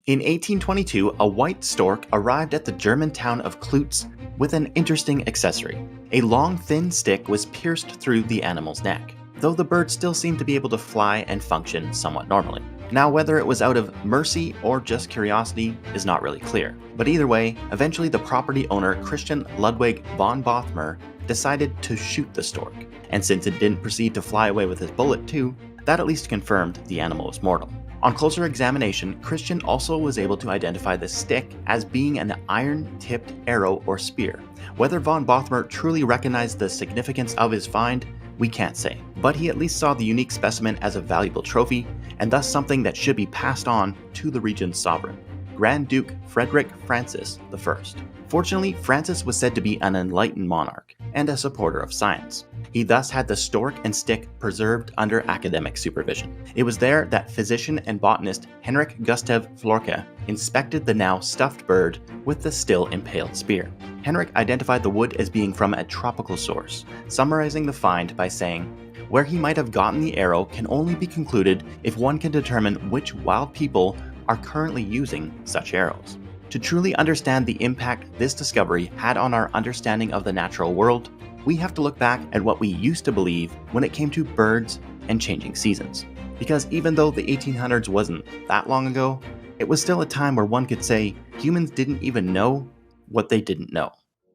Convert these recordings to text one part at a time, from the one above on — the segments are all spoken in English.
In 1822, a white stork arrived at the German town of Klutz with an interesting accessory. A long, thin stick was pierced through the animal's neck, though the bird still seemed to be able to fly and function somewhat normally. Now, whether it was out of mercy or just curiosity is not really clear, but either way, eventually the property owner Christian Ludwig von Bothmer decided to shoot the stork, and since it didn't proceed to fly away with his bullet too, that at least confirmed the animal was mortal. On closer examination, Christian also was able to identify the stick as being an iron-tipped arrow or spear. Whether von Bothmer truly recognized the significance of his find, we can't say, but he at least saw the unique specimen as a valuable trophy, and thus something that should be passed on to the region's sovereign, Grand Duke Frederick Francis I. Fortunately, Francis was said to be an enlightened monarch and a supporter of science. He thus had the stork and stick preserved under academic supervision. It was there that physician and botanist Henrik Gustav Florke inspected the now stuffed bird with the still impaled spear. Henrik identified the wood as being from a tropical source, summarizing the find by saying, "Where he might have gotten the arrow can only be concluded if one can determine which wild people are currently using such arrows." To truly understand the impact this discovery had on our understanding of the natural world, we have to look back at what we used to believe when it came to birds and changing seasons. Because even though the 1800s wasn't that long ago, it was still a time where one could say humans didn't even know what they didn't know.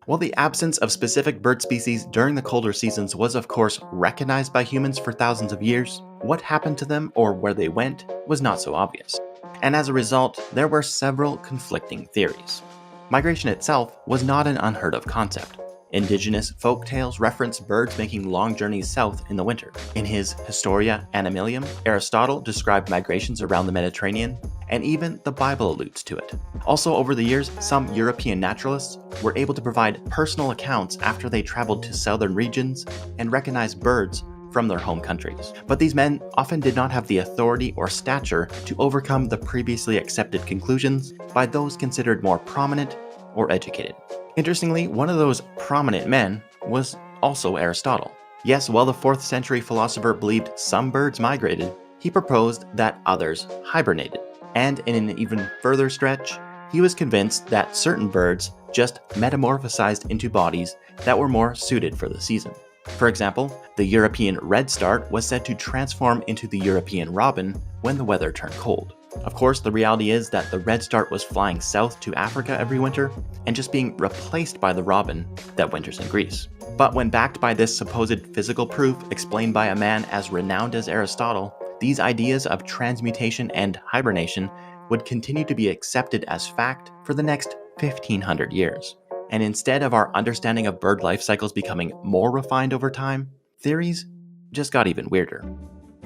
While the absence of specific bird species during the colder seasons was of course recognized by humans for thousands of years, what happened to them or where they went was not so obvious. And as a result, there were several conflicting theories. Migration itself was not an unheard of concept. Indigenous folk tales reference birds making long journeys south in the winter. In his Historia Animalium, Aristotle described migrations around the Mediterranean, and even the Bible alludes to it. Also, over the years, some European naturalists were able to provide personal accounts after they traveled to southern regions and recognized birds from their home countries. But these men often did not have the authority or stature to overcome the previously accepted conclusions by those considered more prominent or educated. Interestingly, one of those prominent men was also Aristotle. Yes, while the 4th century philosopher believed some birds migrated, he proposed that others hibernated. And in an even further stretch, he was convinced that certain birds just metamorphosized into bodies that were more suited for the season. For example, the European redstart was said to transform into the European robin when the weather turned cold. Of course, the reality is that the redstart was flying south to Africa every winter and just being replaced by the robin that winters in Greece. But when backed by this supposed physical proof explained by a man as renowned as Aristotle, these ideas of transmutation and hibernation would continue to be accepted as fact for the next 1500 years. And instead of our understanding of bird life cycles becoming more refined over time, theories just got even weirder.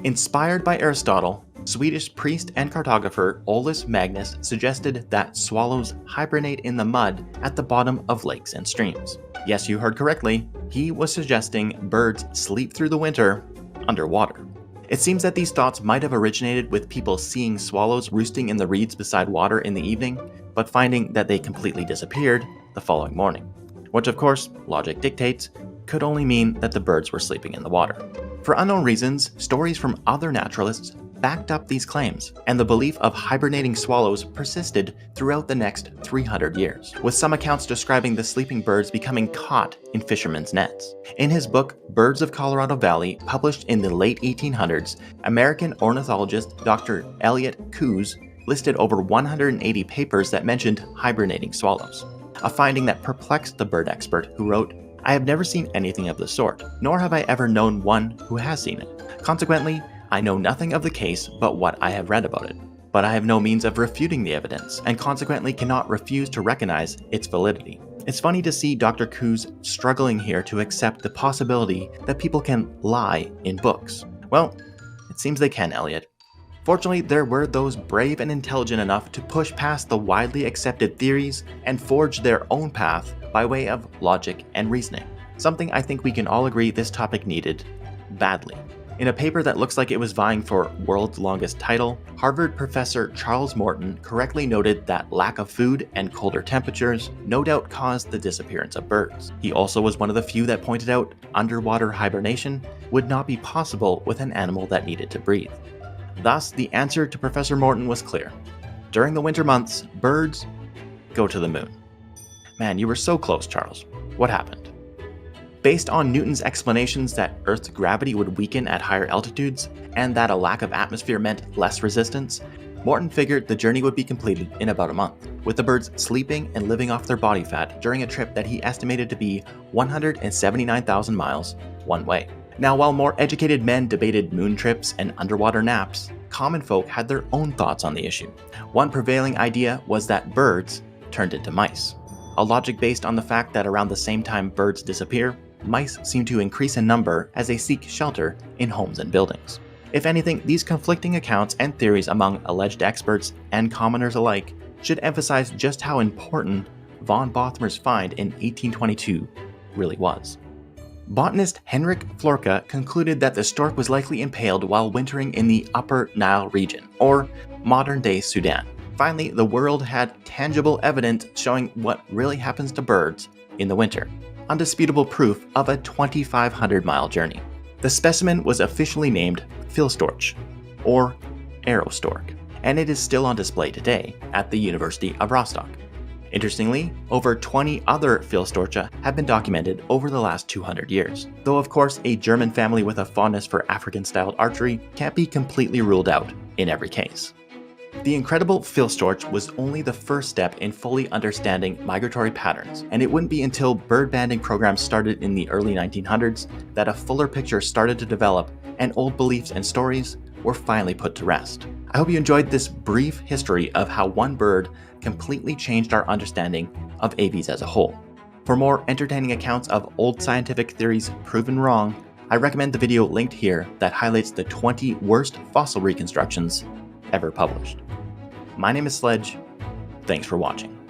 Inspired by Aristotle, Swedish priest and cartographer Olaus Magnus suggested that swallows hibernate in the mud at the bottom of lakes and streams. Yes, you heard correctly, he was suggesting birds sleep through the winter underwater. It seems that these thoughts might have originated with people seeing swallows roosting in the reeds beside water in the evening, but finding that they completely disappeared the following morning, which of course, logic dictates, could only mean that the birds were sleeping in the water. For unknown reasons, stories from other naturalists backed up these claims, and the belief of hibernating swallows persisted throughout the next 300 years, with some accounts describing the sleeping birds becoming caught in fishermen's nets. In his book, Birds of Colorado Valley, published in the late 1800s, American ornithologist Dr. Elliot Coues listed over 180 papers that mentioned hibernating swallows, a finding that perplexed the bird expert who wrote, "I have never seen anything of the sort, nor have I ever known one who has seen it. Consequently, I know nothing of the case but what I have read about it. But I have no means of refuting the evidence, and consequently cannot refuse to recognize its validity." It's funny to see Dr. Coues struggling here to accept the possibility that people can lie in books. Well, it seems they can, Elliot. Fortunately, there were those brave and intelligent enough to push past the widely accepted theories and forge their own path by way of logic and reasoning. Something I think we can all agree this topic needed badly. In a paper that looks like it was vying for world's longest title, Harvard professor Charles Morton correctly noted that lack of food and colder temperatures no doubt caused the disappearance of birds. He also was one of the few that pointed out underwater hibernation would not be possible with an animal that needed to breathe. Thus, the answer to Professor Morton was clear. During the winter months, birds go to the moon. Man, you were so close, Charles. What happened? Based on Newton's explanations that Earth's gravity would weaken at higher altitudes, and that a lack of atmosphere meant less resistance, Morton figured the journey would be completed in about a month, with the birds sleeping and living off their body fat during a trip that he estimated to be 179,000 miles one way. Now, while more educated men debated moon trips and underwater naps, common folk had their own thoughts on the issue. One prevailing idea was that birds turned into mice, a logic based on the fact that around the same time birds disappear, mice seem to increase in number as they seek shelter in homes and buildings. If anything, these conflicting accounts and theories among alleged experts and commoners alike should emphasize just how important von Bothmer's find in 1822 really was. Botanist Henrik Florka concluded that the stork was likely impaled while wintering in the Upper Nile region, or modern-day Sudan. Finally, the world had tangible evidence showing what really happens to birds in the winter. Undisputable proof of a 2,500-mile journey. The specimen was officially named Pfeilstorch, or arrow stork, and it is still on display today at the University of Rostock. Interestingly, over 20 other Pfeilstorche have been documented over the last 200 years, though of course a German family with a fondness for African-styled archery can't be completely ruled out in every case. The incredible Pfeilstorch was only the first step in fully understanding migratory patterns, and it wouldn't be until bird banding programs started in the early 1900s that a fuller picture started to develop and old beliefs and stories were finally put to rest. I hope you enjoyed this brief history of how one bird completely changed our understanding of aves as a whole. For more entertaining accounts of old scientific theories proven wrong, I recommend the video linked here that highlights the 20 worst fossil reconstructions ever published. My name is Sledge. Thanks for watching.